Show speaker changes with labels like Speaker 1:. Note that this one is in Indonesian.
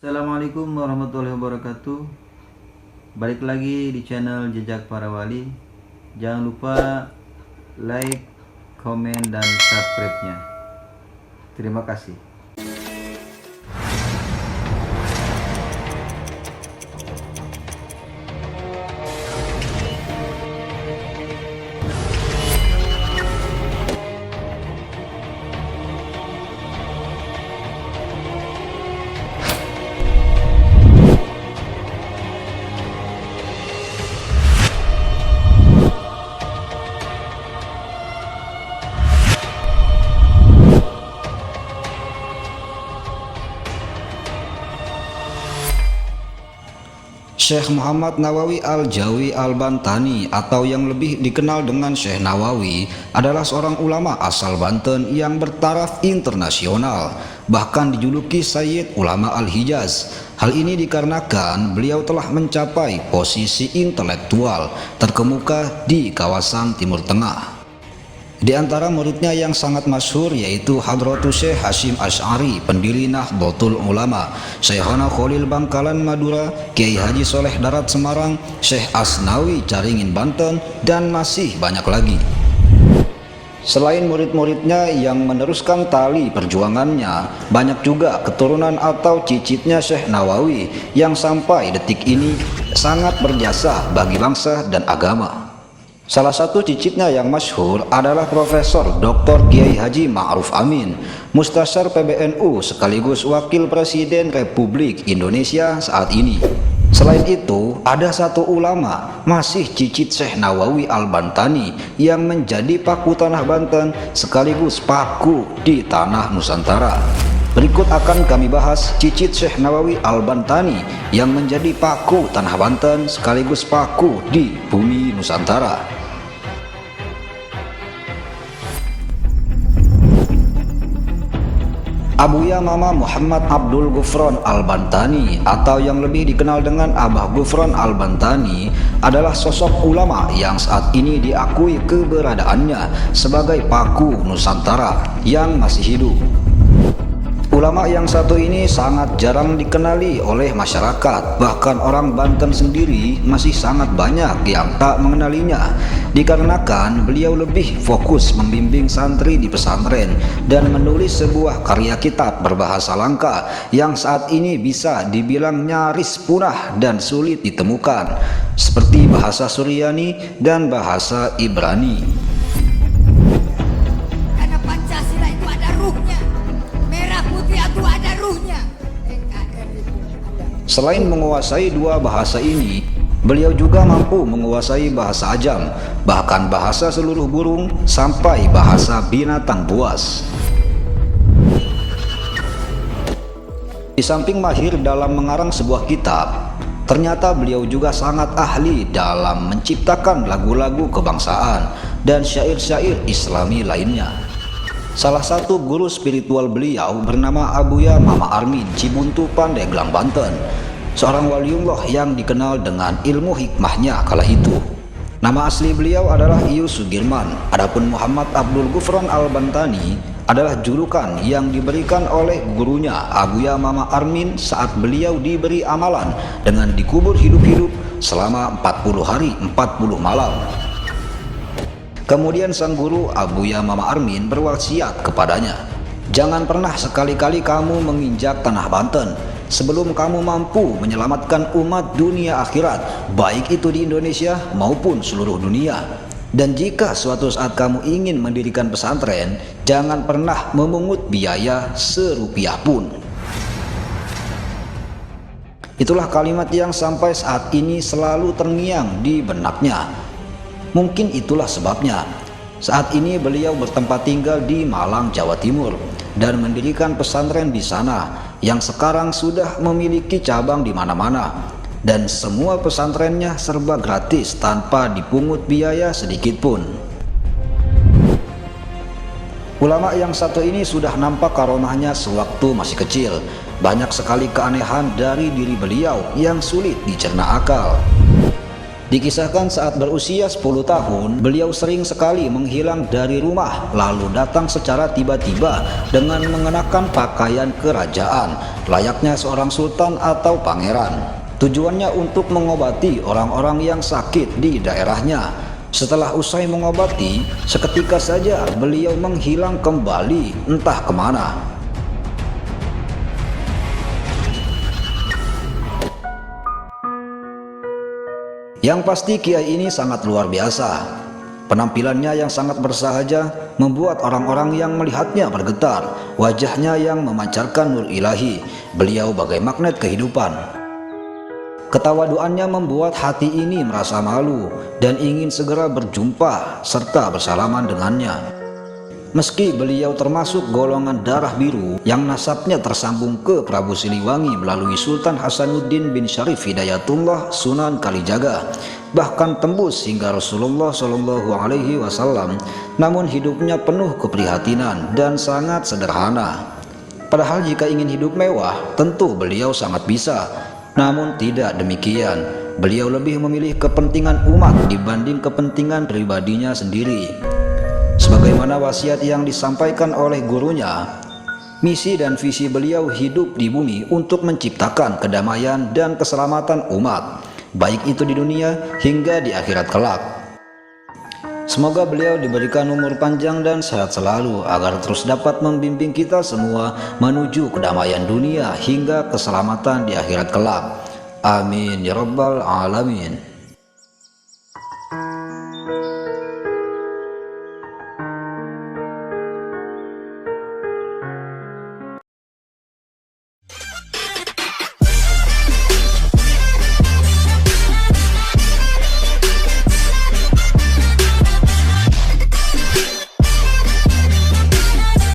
Speaker 1: Assalamualaikum warahmatullahi wabarakatuh. Balik lagi di channel Jejak Para Wali. Jangan lupa like, komen, dan subscribe-nya. Terima kasih.
Speaker 2: Syekh Muhammad Nawawi Al-Jawi Al-Bantani atau yang lebih dikenal dengan Syekh Nawawi adalah seorang ulama asal Banten yang bertaraf internasional, bahkan dijuluki Sayyid Ulama Al-Hijaz. Hal ini dikarenakan beliau telah mencapai posisi intelektual terkemuka di kawasan Timur Tengah. Di antara muridnya yang sangat masyhur yaitu Hadratus Syekh Hasyim Asy'ari, pendiri Nahdlatul Ulama, Syekhona Khalil Bangkalan Madura, Kiai Haji Soleh Darat Semarang, Syekh Asnawi Caringin Banten, dan masih banyak lagi. Selain murid-muridnya yang meneruskan tali perjuangannya, banyak juga keturunan atau cicitnya Syekh Nawawi yang sampai detik ini sangat berjasa bagi bangsa dan agama. Salah satu cicitnya yang masyhur adalah Profesor Dr. Kiai Haji Ma'ruf Amin, Mustasyar PBNU sekaligus Wakil Presiden Republik Indonesia saat ini. Selain itu, ada satu ulama masih cicit Syekh Nawawi Al-Bantani yang menjadi paku tanah Banten sekaligus paku di tanah Nusantara. Berikut akan kami bahas cicit Syekh Nawawi Al-Bantani yang menjadi paku tanah Banten sekaligus paku di bumi Nusantara. Abuya Mama Muhammad Abdul Ghufran Al-Bantani atau yang lebih dikenal dengan Abah Ghufran Al-Bantani adalah sosok ulama yang saat ini diakui keberadaannya sebagai paku Nusantara yang masih hidup. Ulama yang satu ini sangat jarang dikenali oleh masyarakat, bahkan orang Banten sendiri masih sangat banyak yang tak mengenalinya, dikarenakan beliau lebih fokus membimbing santri di pesantren dan menulis sebuah karya kitab berbahasa langka yang saat ini bisa dibilang nyaris punah dan sulit ditemukan, seperti bahasa Suryani dan bahasa Ibrani. Selain menguasai dua bahasa ini, beliau juga mampu menguasai bahasa Ajam, bahkan bahasa seluruh burung sampai bahasa binatang buas. Di samping mahir dalam mengarang sebuah kitab, ternyata beliau juga sangat ahli dalam menciptakan lagu-lagu kebangsaan dan syair-syair Islami lainnya. Salah satu guru spiritual beliau bernama Abuya Mama Armin Cibuntu Pandeglang Banten, seorang waliullah yang dikenal dengan ilmu hikmahnya kala itu. Nama asli beliau adalah Ius Sugirman. Adapun Muhammad Abdul Ghufran Al-Bantani adalah julukan yang diberikan oleh gurunya Abuya Mama Armin saat beliau diberi amalan dengan dikubur hidup-hidup selama 40 hari 40 malam. Kemudian sang guru Abuya Mama Armin berwasiat kepadanya, jangan pernah sekali-kali kamu menginjak tanah Banten sebelum kamu mampu menyelamatkan umat dunia akhirat, baik itu di Indonesia maupun seluruh dunia. Dan jika suatu saat kamu ingin mendirikan pesantren, jangan pernah memungut biaya serupiah pun. Itulah kalimat yang sampai saat ini selalu terngiang di benaknya. Mungkin itulah sebabnya saat ini beliau bertempat tinggal di Malang, Jawa Timur dan mendirikan pesantren di sana yang sekarang sudah memiliki cabang di mana-mana, dan semua pesantrennya serba gratis tanpa dipungut biaya sedikit pun. Ulama yang satu ini sudah nampak karomahnya sewaktu masih kecil. Banyak sekali keanehan dari diri beliau yang sulit dicerna akal. Dikisahkan saat berusia 10 tahun, beliau sering sekali menghilang dari rumah, lalu datang secara tiba-tiba dengan mengenakan pakaian kerajaan, layaknya seorang sultan atau pangeran. Tujuannya untuk mengobati orang-orang yang sakit di daerahnya. Setelah usai mengobati, seketika saja beliau menghilang kembali, entah kemana. Yang pasti kiai ini sangat luar biasa. Penampilannya yang sangat bersahaja membuat orang-orang yang melihatnya bergetar. Wajahnya yang memancarkan nur ilahi. Beliau bagai magnet kehidupan. Ketawaduannya membuat hati ini merasa malu dan ingin segera berjumpa serta bersalaman dengannya. Meski beliau termasuk golongan darah biru yang nasabnya tersambung ke Prabu Siliwangi melalui Sultan Hasanuddin bin Syarif Hidayatullah Sunan Kalijaga, bahkan tembus hingga Rasulullah Shallallahu Alaihi Wasallam, namun hidupnya penuh keprihatinan dan sangat sederhana. Padahal jika ingin hidup mewah, tentu beliau sangat bisa. Namun tidak demikian, beliau lebih memilih kepentingan umat dibanding kepentingan pribadinya sendiri. Sebagaimana wasiat yang disampaikan oleh gurunya, misi dan visi beliau hidup di bumi untuk menciptakan kedamaian dan keselamatan umat, baik itu di dunia hingga di akhirat kelak. Semoga beliau diberikan umur panjang dan sehat selalu agar terus dapat membimbing kita semua menuju kedamaian dunia hingga keselamatan di akhirat kelak. Amin ya rabbal alamin.